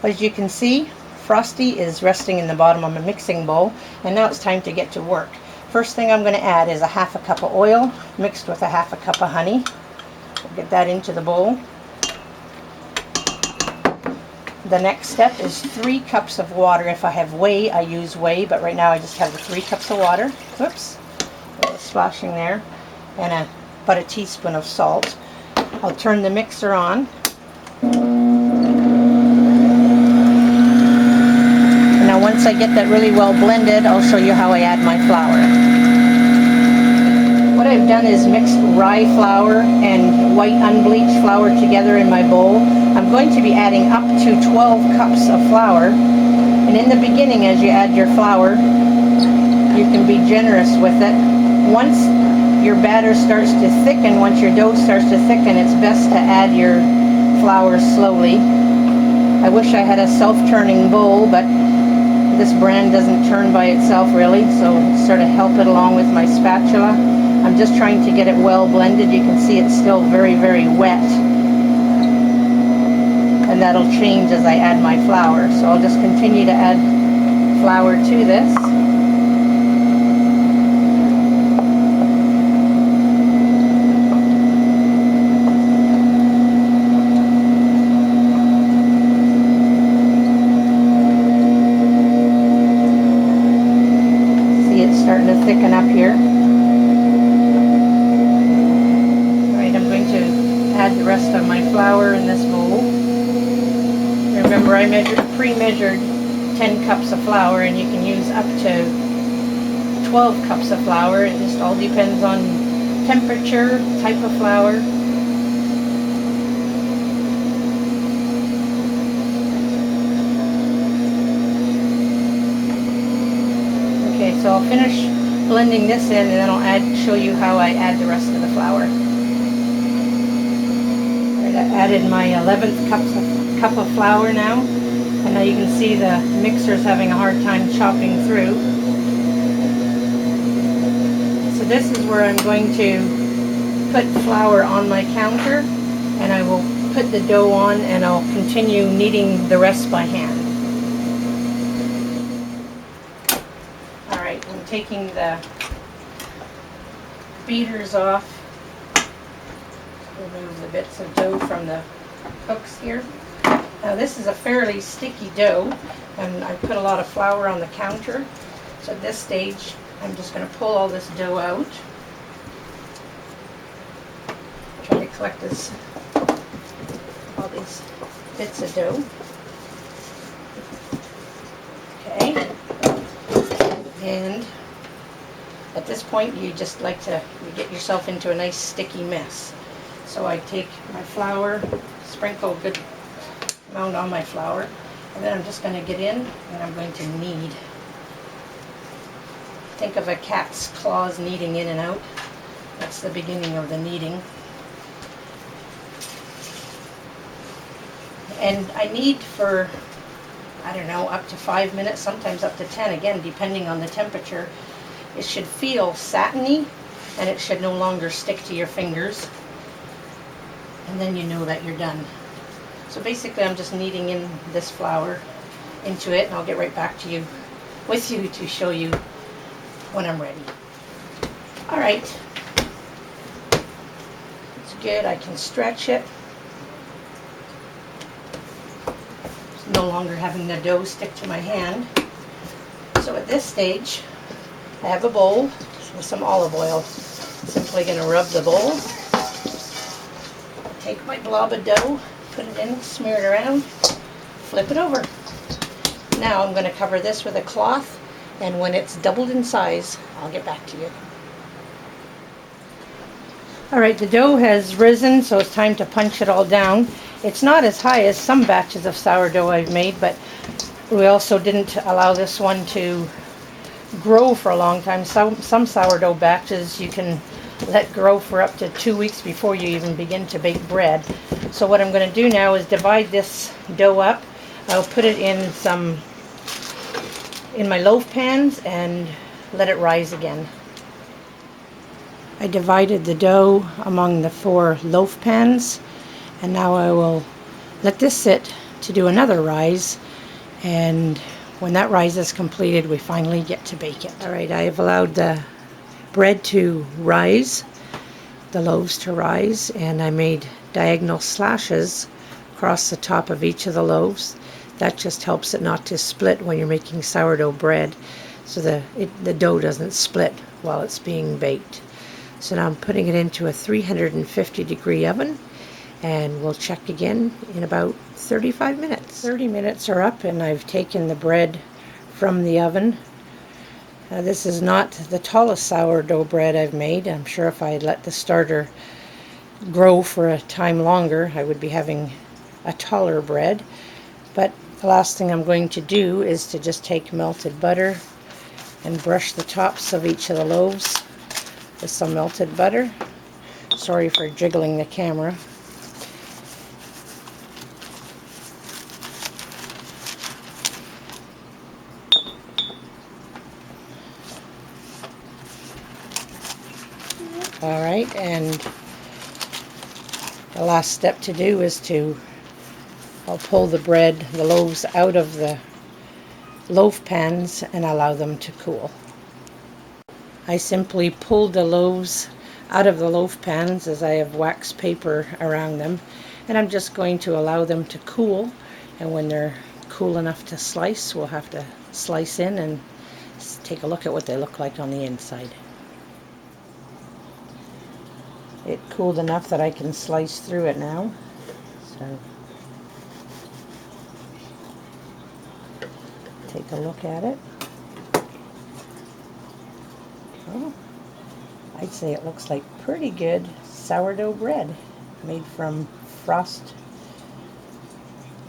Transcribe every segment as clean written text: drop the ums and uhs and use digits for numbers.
As you can see, Frosty is resting in the bottom of my mixing bowl, and now it's time to get to work. First thing I'm going to add is a half a cup of oil mixed with a half a cup of honey. I'll get that into the bowl. The next step is 3 cups of water. If I have whey, I use whey, but right now I just have the 3 cups of water. Whoops, a little splashing there. And about a teaspoon of salt. I'll turn the mixer on. Now once I get that really well blended, I'll show you how I add my flour. What I've done is mixed rye flour and white unbleached flour together in my bowl. I'm going to be adding up to 12 cups of flour. And in the beginning, as you add your flour, you can be generous with it. Once your batter starts to thicken, once your dough starts to thicken, it's best to add your flour slowly. I wish I had a self-turning bowl, but this brand doesn't turn by itself really, so sort of help it along with my spatula. I'm just trying to get it well blended. You can see it's still very, very wet. And that'll change as I add my flour. So I'll just continue to add flour to this. Starting to thicken up here. Alright, I'm going to add the rest of my flour in this bowl. Remember, I pre-measured 10 cups of flour, and you can use up to 12 cups of flour. It just all depends on temperature, type of flour. Okay, so I'll finish blending this in, and then I'll show you how I add the rest of the flour. Right, I added my 11th cup of flour now, and now you can see the mixer's having a hard time chopping through. So this is where I'm going to put flour on my counter, and I will put the dough on, and I'll continue kneading the rest by hand. I'm taking the beaters off. Remove the bits of dough from the hooks here. Now this is a fairly sticky dough, and I put a lot of flour on the counter. So at this stage, I'm just going to pull all this dough out. Try to collect all these bits of dough. Okay. And at this point, you just like to get yourself into a nice sticky mess. So I take my flour, sprinkle a good amount on my flour, and then I'm just going to get in and I'm going to knead. Think of a cat's claws kneading in and out. That's the beginning of the kneading. And I knead for, I don't know, up to 5 minutes, sometimes up to 10, again, depending on the temperature. It should feel satiny, and it should no longer stick to your fingers. And then you know that you're done. So basically, I'm just kneading in this flour into it, and I'll get right back to you, with you, to show you when I'm ready. All right. It's good. I can stretch it. No longer having the dough stick to my hand. So at this stage, I have a bowl with some olive oil. Simply going to rub the bowl. Take my blob of dough, put it in, smear it around, flip it over. Now I'm going to cover this with a cloth, and when it's doubled in size, I'll get back to you. Alright, the dough has risen, so it's time to punch it all down. It's not as high as some batches of sourdough I've made, but we also didn't allow this one to grow for a long time. Some sourdough batches you can let grow for up to 2 weeks before you even begin to bake bread. So what I'm going to do now is divide this dough up. I'll put it in my loaf pans and let it rise again. I divided the dough among the 4 loaf pans, and now I will let this sit to do another rise, and when that rise is completed, we finally get to bake it. Alright, I have allowed the bread to rise, the loaves to rise, and I made diagonal slashes across the top of each of the loaves. That just helps it not to split when you're making sourdough bread, so the dough doesn't split while it's being baked. So now I'm putting it into a 350-degree oven, and we'll check again in about 35 minutes. 30 minutes are up, and I've taken the bread from the oven. This is not the tallest sourdough bread I've made. I'm sure if I had let the starter grow for a time longer, I would be having a taller bread. But the last thing I'm going to do is to just take melted butter and brush the tops of each of the loaves with some melted butter. Sorry for jiggling the camera. Alright, and the last step to do is I'll pull the loaves out of the loaf pans and allow them to cool. I simply pulled the loaves out of the loaf pans as I have wax paper around them, and I'm just going to allow them to cool, and when they're cool enough to slice, we'll have to slice in and take a look at what they look like on the inside. It cooled enough that I can slice through it now. So take a look at it. Oh, I'd say it looks like pretty good sourdough bread made from frost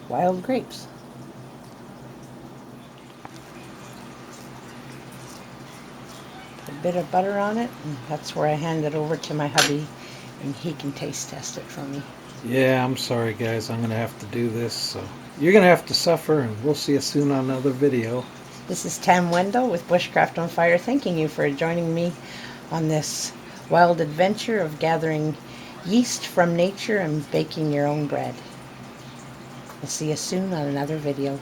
wild grapes. Put a bit of butter on it, and that's where I hand it over to my hubby, and he can taste test it for me. Yeah, I'm sorry guys, I'm gonna have to do this, so you're gonna have to suffer, and we'll see you soon on another video. This is Tam Wendell with Bushcraft on Fire, thanking you for joining me on this wild adventure of gathering yeast from nature and baking your own bread. We'll see you soon on another video.